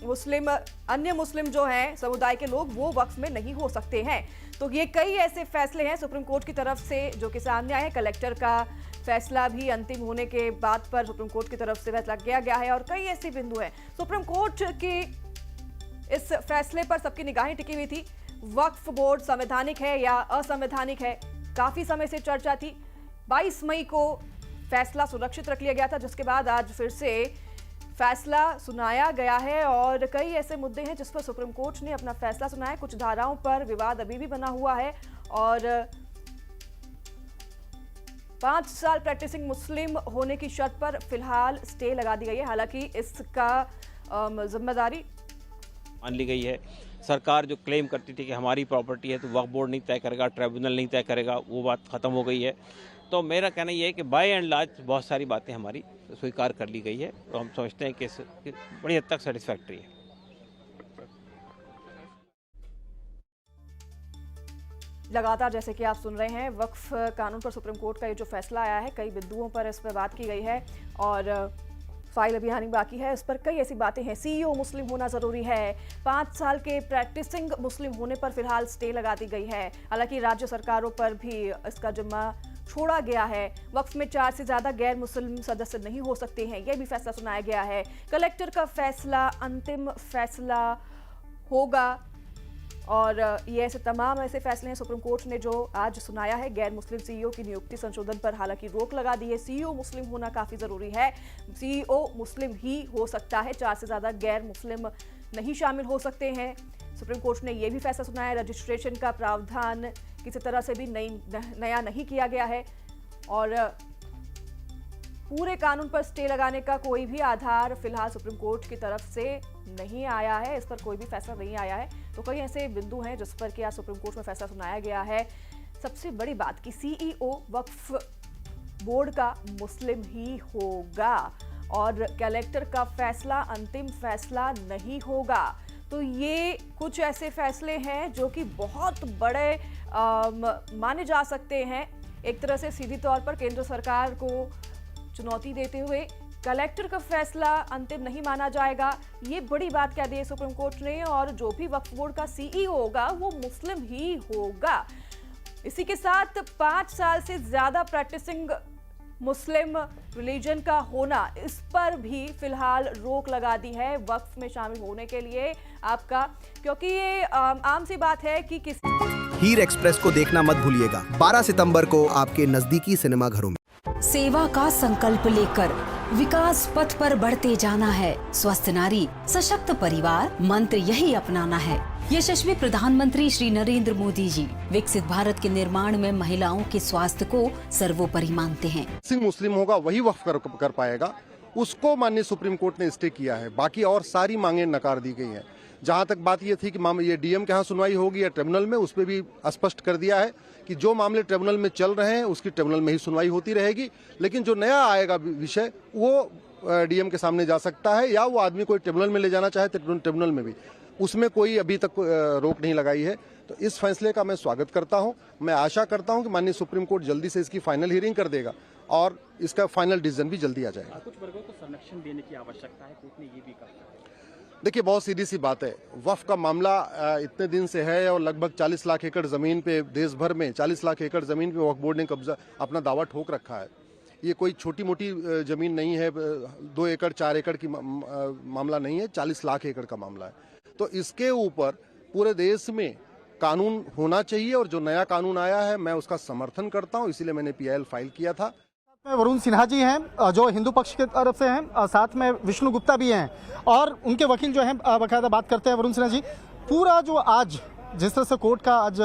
अन्य मुस्लिम जो हैं समुदाय के लोग वो वक्फ में नहीं हो सकते हैं। तो ये कई ऐसे फैसले हैं सुप्रीम कोर्ट की तरफ से जो कि सामने आए हैं। कलेक्टर का फैसला भी अंतिम होने के बाद पर सुप्रीम कोर्ट की तरफ से फैसला किया गया है और कई ऐसे बिंदु हैं। सुप्रीम कोर्ट की इस फैसले पर सबकी निगाहें टिकी हुई थी। वक्फ बोर्ड संवैधानिक है या असंवैधानिक है, काफी समय से चर्चा थी। 22 मई को फैसला सुरक्षित रख लिया गया था, जिसके बाद आज फिर से फैसला सुनाया गया है और कई ऐसे मुद्दे हैं जिस पर सुप्रीम कोर्ट ने अपना फैसला सुनाया। कुछ धाराओं पर विवाद अभी भी बना हुआ है और 5 साल प्रैक्टिसिंग मुस्लिम होने की शर्त पर फिलहाल स्टे लगा दी गई है। हालांकि इसका जिम्मेदारी मान ली गई है। सरकार जो क्लेम करती थी कि हमारी प्रॉपर्टी है तो वक्फ बोर्ड नहीं तय करेगा, ट्रिब्यूनल नहीं तय करेगा, वो बात खत्म हो गई है। तो मेरा कहना यह है कि बाय एंड लार्ज बहुत सारी बातें हमारी स्वीकार कर ली गई है तो हम समझते हैं कि बड़ी हद तक सेटिस्फैक्ट्री है। लगातार जैसे कि आप सुन रहे हैं वक्फ कानून पर सुप्रीम कोर्ट का ये जो फैसला आया है, कई बिंदुओं पर इस पर बात की गई है और फाइल अभी आनी बाकी है। इस पर कई ऐसी बातें हैं। सीईओ मुस्लिम होना जरूरी है, 5 साल के प्रैक्टिसिंग मुस्लिम होने पर फिलहाल स्टे लगा दी गई है। हालांकि राज्य सरकारों पर भी इसका जिम्मा छोड़ा गया है। वक्फ में 4 से ज्यादा गैर मुस्लिम सदस्य नहीं हो सकते हैं, यह भी फैसला सुनाया गया है। कलेक्टर का फैसला अंतिम फैसला होगा और ये ऐसे तमाम ऐसे फैसले हैं सुप्रीम कोर्ट ने जो आज सुनाया है। गैर मुस्लिम सीईओ की नियुक्ति संशोधन पर हालांकि रोक लगा दी है। सीईओ मुस्लिम होना काफी जरूरी है, सीईओ मुस्लिम ही हो सकता है, 4 से ज्यादा गैर मुस्लिम नहीं शामिल हो सकते हैं। सुप्रीम कोर्ट ने यह भी फैसला सुनाया। रजिस्ट्रेशन का प्रावधान किसी तरह से भी नया नहीं किया गया है और पूरे कानून पर स्टे लगाने का कोई भी आधार फिलहाल सुप्रीम कोर्ट की तरफ से नहीं आया है। इस पर कोई भी फैसला नहीं आया है। तो कई ऐसे बिंदु हैं जिस पर कि आज सुप्रीम कोर्ट में फैसला सुनाया गया है। सबसे बड़ी बात कि सीईओ वक्फ बोर्ड का मुस्लिम ही होगा और कलेक्टर का फैसला अंतिम फैसला नहीं होगा। तो ये कुछ ऐसे फैसले हैं जो कि बहुत बड़े माने जा सकते हैं। एक तरह से सीधी तौर पर केंद्र सरकार को चुनौती देते हुए कलेक्टर का फैसला अंतिम नहीं माना जाएगा, ये बड़ी बात कह दी है सुप्रीम कोर्ट ने। और जो भी वक्फ बोर्ड का सीईओ होगा वो मुस्लिम ही होगा। इसी के साथ 5 साल से ज्यादा प्रैक्टिसिंग मुस्लिम रिलीजन का होना, इस पर भी फिलहाल रोक लगा दी है वक्फ में शामिल होने के लिए आपका, क्योंकि ये आम सी बात है कि हीर एक्सप्रेस को देखना मत भूलिएगा 12 सितंबर को आपके नजदीकी सिनेमा घरों में। सेवा का संकल्प लेकर विकास पथ पर बढ़ते जाना है। स्वस्थ नारी सशक्त परिवार मंत्र यही अपनाना है। यशस्वी प्रधानमंत्री श्री नरेंद्र मोदी जी विकसित भारत के निर्माण में महिलाओं के स्वास्थ्य को सर्वोपरि मानते हैं। मुस्लिम होगा वही वक्फ कर पाएगा, उसको माननीय सुप्रीम कोर्ट ने स्टे किया है। बाकी और सारी मांगे नकार दी गई हैं। जहां तक बात ये थी कि ये डीएम के यहाँ सुनवाई होगी या ट्रिब्यूनल में, उस पर भी स्पष्ट कर दिया है कि जो मामले ट्रिब्यूनल में चल रहे हैं उसकी ट्रिब्यूनल में ही सुनवाई होती रहेगी। लेकिन जो नया आएगा विषय वो डीएम के सामने जा सकता है या वो आदमी कोई ट्रिब्यूनल में ले जाना चाहे तो ट्रिब्यूनल में भी, उसमें कोई अभी तक रोक नहीं लगाई है। तो इस फैसले का मैं स्वागत करता हूं। मैं आशा करता हूं कि माननीय सुप्रीम कोर्ट जल्दी से इसकी फाइनल हियरिंग कर देगा और इसका फाइनल डिसीजन भी जल्दी आ जाएगा। कुछ वर्गों को संरक्षण देने की आवश्यकता है, कोर्ट ने ये भी कहा। देखिए, बहुत सीधी सी बात है, वक्फ का मामला इतने दिन से है और लगभग 40 लाख एकड़ जमीन पे, देश भर में 40 लाख एकड़ जमीन पे वक्फ बोर्ड ने कब्जा अपना दावा ठोक रखा है। ये कोई छोटी मोटी जमीन नहीं है, 2 एकड़ 4 एकड़ की मामला नहीं है, 40 लाख एकड़ का मामला है। तो इसके ऊपर पूरे देश में कानून होना चाहिए और जो नया कानून आया है मैं उसका समर्थन करता हूं, इसीलिए मैंने पीआईएल फाइल किया था। वरुण सिन्हा जी हैं जो हिंदू पक्ष की तरफ से हैं, साथ में विष्णु गुप्ता भी हैं और उनके वकील जो हैं बाकायदा बात करते हैं। वरुण सिन्हा जी, पूरा जो आज जिस तरह से कोर्ट का आज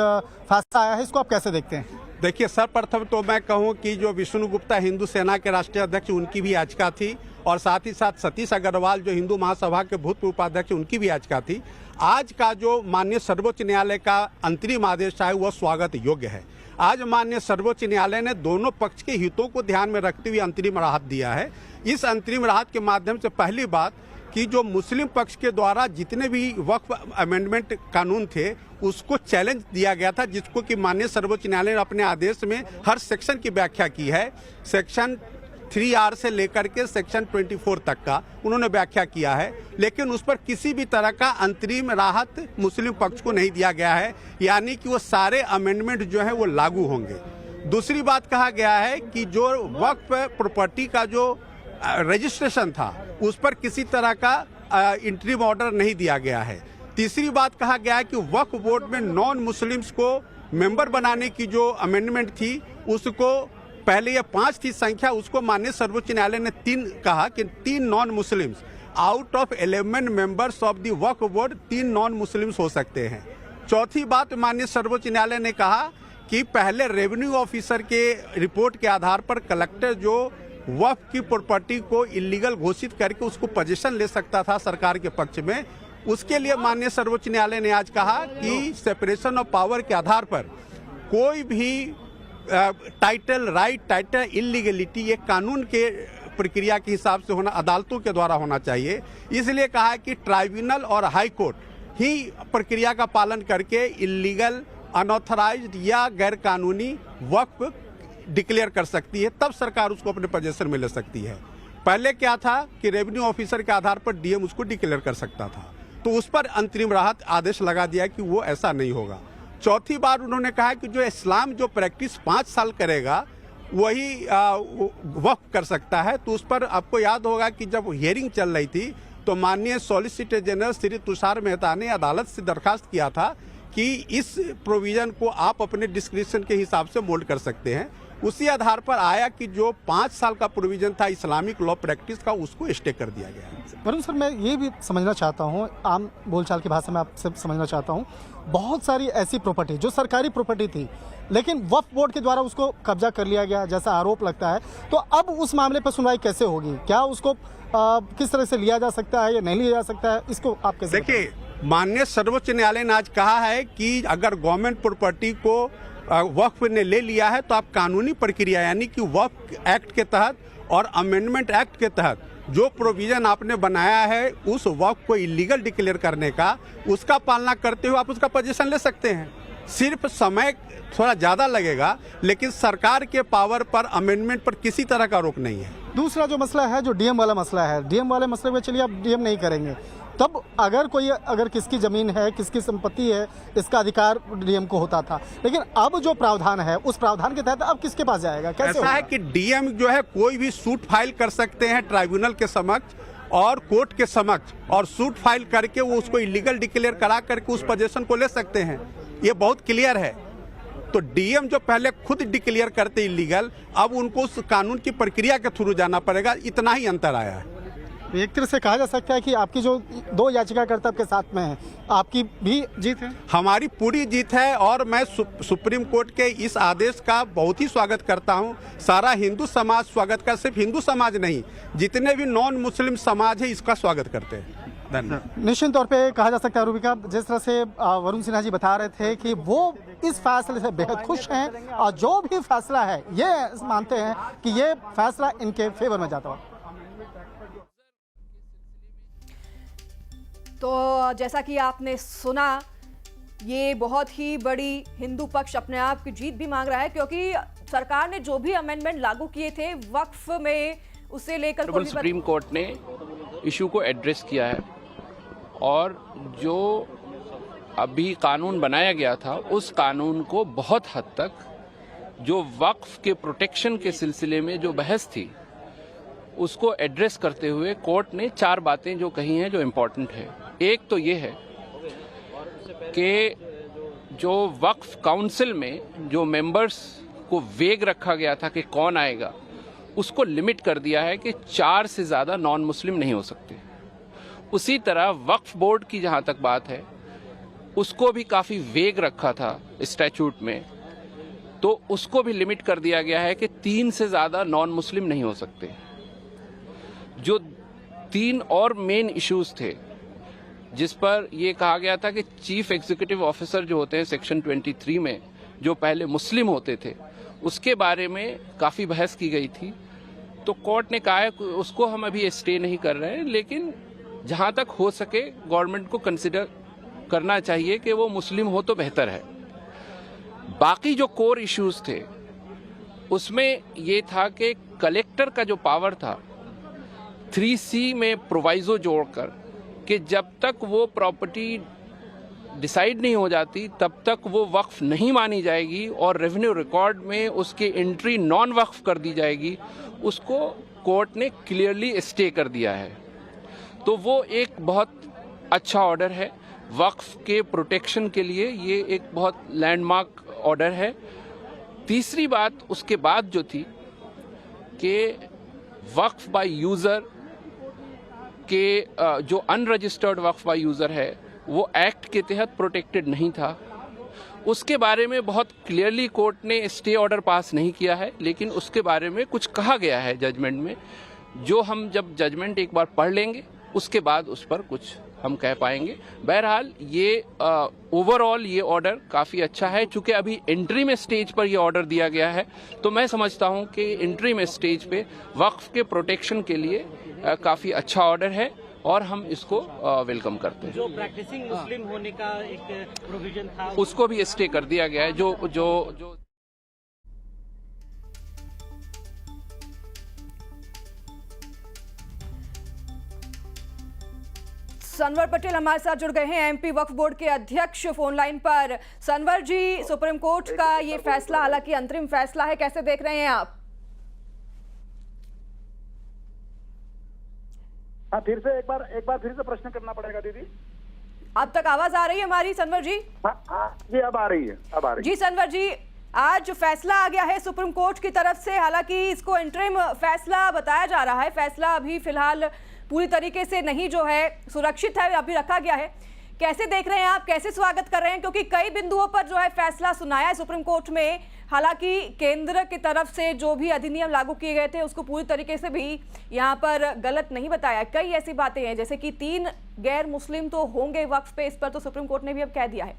फैसला आया है, इसको आप कैसे देखते हैं? देखिए, सर्वप्रथम तो मैं कहूं कि जो विष्णु गुप्ता हिंदू सेना के राष्ट्रीय अध्यक्ष, उनकी भी याचिका थी और साथ ही साथ सतीश अग्रवाल जो हिंदू महासभा के भूतपूर्व उपाध्यक्ष, उनकी भी याचिका थी। आज का जो माननीय सर्वोच्च न्यायालय का अंतरिम आदेश है वह स्वागत योग्य है। आज माननीय सर्वोच्च न्यायालय ने दोनों पक्ष के हितों को ध्यान में रखते हुए अंतरिम राहत दिया है। इस अंतरिम राहत के माध्यम से पहली बात कि जो मुस्लिम पक्ष के द्वारा जितने भी वक्फ अमेंडमेंट कानून थे उसको चैलेंज दिया गया था, जिसको कि माननीय सर्वोच्च न्यायालय ने अपने आदेश में हर सेक्शन की व्याख्या की है। सेक्शन 3R से लेकर के सेक्शन 24 तक का उन्होंने व्याख्या किया है, लेकिन उस पर किसी भी तरह का अंतरिम राहत मुस्लिम पक्ष को नहीं दिया गया है, यानी कि वो सारे अमेंडमेंट जो है वो लागू होंगे। दूसरी बात कहा गया है कि जो वक्फ प्रॉपर्टी का जो रजिस्ट्रेशन था उस पर किसी तरह का इंटरिम ऑर्डर नहीं दिया गया है। तीसरी बात कहा गया है कि वक्फ बोर्ड में नॉन मुस्लिम्स को मेंबर बनाने की जो अमेंडमेंट थी उसको पहले ये 5 थी संख्या, उसको माननीय सर्वोच्च न्यायालय ने 3 कहा कि 3 non Muslims out of 11 members of the Waqf board 3 non Muslims हो सकते हैं। चौथी बात माननीय सर्वोच्च न्यायालय ने कहा कि पहले रेवेन्यू ऑफिसर के रिपोर्ट के आधार पर कलेक्टर जो वक्फ की प्रॉपर्टी को इलीगल घोषित करके उसको पोजीशन ले सकता था सरकार के पक्ष में, उसके लिए माननीय सर्वोच्च न्यायालय ने आज कहा कि सेपरेशन ऑफ पावर के आधार पर कोई भी टाइटल राइट, टाइटल इलीगलिटी ये कानून के प्रक्रिया के हिसाब से होना, अदालतों के द्वारा होना चाहिए। इसलिए कहा कि ट्राइब्यूनल और हाई कोर्ट ही प्रक्रिया का पालन करके इलीगल, अनऑथराइज्ड या गैर कानूनी वक्फ डिक्लेयर कर सकती है, तब सरकार उसको अपने पोजीशन में ले सकती है। पहले क्या था कि रेवेन्यू ऑफिसर के आधार पर डीएम उसको डिक्लेयर कर सकता था, तो उस पर अंतरिम राहत आदेश लगा दिया कि वो ऐसा नहीं होगा। चौथी बार उन्होंने कहा कि जो इस्लाम जो प्रैक्टिस 5 साल करेगा वही वक्फ कर सकता है। तो उस पर आपको याद होगा कि जब हियरिंग चल रही थी तो माननीय सॉलिसिटर जनरल श्री तुषार मेहता ने अदालत से दरखास्त किया था कि इस प्रोविजन को आप अपने डिस्क्रिप्शन के हिसाब से मोल्ड कर सकते हैं। उसी आधार पर आया कि जो 5 साल का प्रोविजन था इस्लामिक लॉ प्रैक्टिस का, उसको स्टे कर दिया गया। वरुण सर, मैं ये भी समझना चाहता हूँ, आम बोलचाल की भाषा में आपसे समझना चाहता हूँ, बहुत सारी ऐसी प्रॉपर्टी जो सरकारी प्रॉपर्टी थी लेकिन वक्फ बोर्ड के द्वारा उसको कब्जा कर लिया गया जैसा आरोप लगता है, तो अब उस मामले पर सुनवाई कैसे होगी? क्या उसको किस तरह से लिया जा सकता है या नहीं लिया जा सकता है, इसको आप कैसे? देखिए, माननीय सर्वोच्च न्यायालय ने आज कहा है कि अगर गवर्नमेंट प्रॉपर्टी को वक्फ ने ले लिया है तो आप कानूनी प्रक्रिया यानी कि वक्फ एक्ट के तहत और अमेंडमेंट एक्ट के तहत जो प्रोविजन आपने बनाया है उस वक्फ को इलीगल डिक्लेयर करने का, उसका पालना करते हुए आप उसका पोजीशन ले सकते हैं। सिर्फ समय थोड़ा ज़्यादा लगेगा, लेकिन सरकार के पावर पर अमेंडमेंट पर किसी तरह का रोक नहीं है। दूसरा जो मसला है, जो डीएम वाला मसला है, डीएम वाले मसले में चलिए आप डीएम नहीं करेंगे, तब अगर किसकी जमीन है, किसकी संपत्ति है, इसका अधिकार डीएम को होता था, लेकिन अब जो प्रावधान है उस प्रावधान के तहत अब किसके पास जाएगा? कैसे ऐसा है कि डीएम जो है कोई भी सूट फाइल कर सकते हैं ट्राइब्यूनल के समक्ष और कोर्ट के समक्ष, और सूट फाइल करके वो उसको इलीगल डिक्लेयर करा करके उस पोजीशन को ले सकते हैं। ये बहुत क्लियर है। तो डीएम जो पहले खुद डिक्लेयर करते इलीगल, अब उनको उस कानून की प्रक्रिया के थ्रू जाना पड़ेगा, इतना ही अंतर आया है। एक तरह से कहा जा सकता है कि आपकी जो 2 याचिकाकर्ता के साथ में है, आपकी भी जीत है? हमारी पूरी जीत है, और मैं सुप्रीम कोर्ट के इस आदेश का बहुत ही स्वागत करता हूं। सारा हिंदू समाज स्वागत कर, सिर्फ हिंदू समाज नहीं, जितने भी नॉन मुस्लिम समाज है इसका स्वागत करते हैं। धन्यवाद। निश्चित तौर पे कहा जा सकता है रूबिका, जिस तरह से वरुण सिन्हा जी बता रहे थे कि वो इस फैसले से बेहद खुश हैं और जो भी फैसला है ये मानते हैं कि ये फैसला इनके फेवर में जाता है। तो जैसा कि आपने सुना, ये बहुत ही बड़ी हिंदू पक्ष अपने आप की जीत भी मांग रहा है, क्योंकि सरकार ने जो भी अमेंडमेंट लागू किए थे वक्फ में, उसे लेकर सुप्रीम कोर्ट ने इशू को एड्रेस किया है, और जो अभी कानून बनाया गया था उस कानून को बहुत हद तक जो वक्फ के प्रोटेक्शन के सिलसिले में जो बहस थी उसको एड्रेस करते हुए कोर्ट ने 4 बातें जो कही हैं जो इम्पोर्टेंट है। एक तो ये है कि जो वक्फ काउंसिल में जो मेंबर्स को वेग रखा गया था कि कौन आएगा, उसको लिमिट कर दिया है कि 4 से ज़्यादा नॉन मुस्लिम नहीं हो सकते। उसी तरह वक्फ बोर्ड की जहाँ तक बात है उसको भी काफ़ी वेग रखा था स्टैचूट में, तो उसको भी लिमिट कर दिया गया है कि 3 से ज़्यादा नॉन मुस्लिम नहीं हो सकते। जो 3 और मेन इश्यूज थे जिस पर यह कहा गया था कि चीफ एग्जीक्यूटिव ऑफिसर जो होते हैं सेक्शन 23 में जो पहले मुस्लिम होते थे, उसके बारे में काफ़ी बहस की गई थी। तो कोर्ट ने कहा है कि उसको हम अभी स्टे नहीं कर रहे हैं, लेकिन जहां तक हो सके गवर्नमेंट को कंसिडर करना चाहिए कि वो मुस्लिम हो तो बेहतर है। बाकी जो कोर इश्यूज थे उसमें ये था कि कलेक्टर का जो पावर था 3C में प्रोवाइजो जोड़कर कि जब तक वो प्रॉपर्टी डिसाइड नहीं हो जाती तब तक वो वक्फ नहीं मानी जाएगी और रेवेन्यू रिकॉर्ड में उसकी एंट्री नॉन वक्फ कर दी जाएगी, उसको कोर्ट ने क्लियरली स्टे कर दिया है। तो वो एक बहुत अच्छा ऑर्डर है वक्फ के प्रोटेक्शन के लिए, ये एक बहुत लैंडमार्क ऑर्डर है। तीसरी बात उसके बाद जो थी कि वक्फ बाय यूज़र के जो अनरजिस्टर्ड वक्फ बाय यूज़र है वो एक्ट के तहत प्रोटेक्टेड नहीं था, उसके बारे में बहुत क्लियरली कोर्ट ने स्टे ऑर्डर पास नहीं किया है, लेकिन उसके बारे में कुछ कहा गया है जजमेंट में, जो हम जब जजमेंट एक बार पढ़ लेंगे उसके बाद उस पर कुछ हम कह पाएंगे। बहरहाल ये ओवरऑल ये ऑर्डर काफ़ी अच्छा है। चूँकि अभी एंट्री में स्टेज पर ये ऑर्डर दिया गया है तो मैं समझता हूँ कि एंट्री में स्टेज पे वक्फ के प्रोटेक्शन के लिए काफ़ी अच्छा ऑर्डर है और हम इसको वेलकम करते हैं। जो प्रैक्टिसिंग मुस्लिम होने का एक प्रोविजन था उसको भी स्टे कर दिया गया है। जो सनवर पटेल हमारे साथ जुड़ गए हैं, एमपी वक्फ बोर्ड के अध्यक्ष, फोन लाइन पर। सनवर जी, सुप्रीम कोर्ट का ये फैसला हालांकि अंतरिम फैसला है, कैसे देख रहे हैं आप? हाँ, फिर से एक बार फिर से प्रश्न करना पड़ेगा दीदी। अब तक आवाज आ रही है हमारी सनवर जी? हाँ जी, अब आ रही है। जी सनवर जी, आज फैसला आ गया है सुप्रीम कोर्ट की तरफ से, हालांकि इसको इंटरिम फैसला बताया जा रहा है, फैसला अभी फिलहाल पूरी तरीके से नहीं जो है सुरक्षित है, अभी रखा गया है। कैसे देख रहे हैं आप, कैसे स्वागत कर रहे हैं? क्योंकि कई बिंदुओं पर जो है फैसला सुनाया है सुप्रीम कोर्ट में, हालांकि केंद्र की तरफ से जो भी अधिनियम लागू किए गए थे उसको पूरी तरीके से भी यहाँ पर गलत नहीं बताया। कई ऐसी बातें हैं जैसे कि 3 गैर मुस्लिम तो होंगे वक्फ पे, इस पर तो सुप्रीम कोर्ट ने भी अब कह दिया है।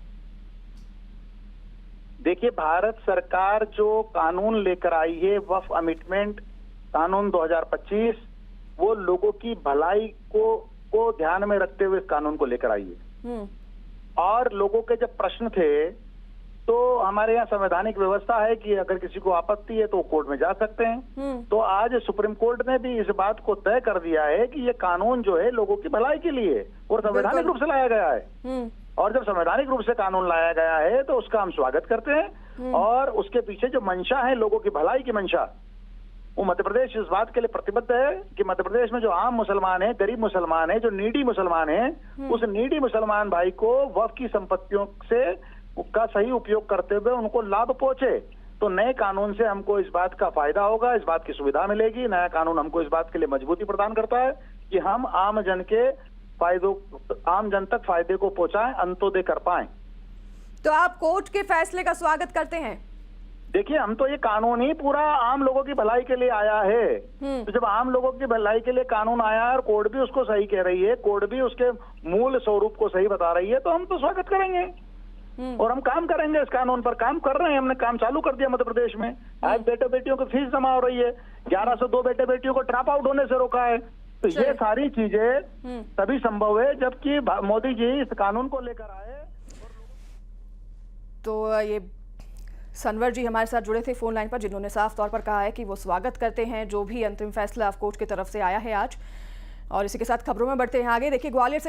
देखिए, भारत सरकार जो कानून लेकर आई है वक्फ अमेंडमेंट कानून 2025, वो लोगों की भलाई को ध्यान में रखते हुए इस कानून को लेकर आई है। और लोगों के जब प्रश्न थे तो हमारे यहाँ संवैधानिक व्यवस्था है कि अगर किसी को आपत्ति है तो वो कोर्ट में जा सकते हैं। तो आज सुप्रीम कोर्ट ने भी इस बात को तय कर दिया है कि ये कानून जो है लोगों की भलाई के लिए और संवैधानिक रूप से लाया गया है। और जब संवैधानिक रूप से कानून लाया गया है तो उसका हम स्वागत करते हैं। और उसके पीछे जो मंशा है, लोगों की भलाई की मंशा, वो मध्य प्रदेश इस बात के लिए प्रतिबद्ध है कि मध्य प्रदेश में जो आम मुसलमान है, गरीब मुसलमान है, जो नीडी मुसलमान है, उस नीडी मुसलमान भाई को वक्फ की संपत्तियों से का सही उपयोग करते हुए उनको लाभ पहुंचे। तो नए कानून से हमको इस बात का फायदा होगा, इस बात की सुविधा मिलेगी। नया कानून हमको इस बात के लिए मजबूती प्रदान करता है कि हम आम जन तक फायदे को पहुंचाएं, अंत्योदय कर पाएं। तो आप कोर्ट के फैसले का स्वागत करते हैं? देखिए, हम तो ये कानून ही पूरा आम लोगों की भलाई के लिए आया है। तो जब आम लोगों की भलाई के लिए कानून आया है और कोर्ट भी उसको सही कह रही है, कोर्ट भी उसके मूल स्वरूप को सही बता रही है, तो हम तो स्वागत करेंगे और हम काम करेंगे। इस कानून पर काम कर रहे हैं, हमने काम चालू कर दिया मध्य प्रदेश में। आज बेटे बेटियों की फीस जमा हो रही है, 1102 बेटे बेटियों को ड्रॉप आउट होने से रोका है। तो ये सारी चीजें तभी संभव है जबकि मोदी जी इस कानून को लेकर आए। तो ये सनवर जी हमारे साथ जुड़े थे फोन लाइन पर, जिन्होंने साफ तौर पर कहा है कि वो स्वागत करते हैं जो भी अंतिम फैसला कोर्ट की तरफ से आया है आज। और इसी के साथ खबरों में बढ़ते हैं आगे। देखिए, ग्वालियर से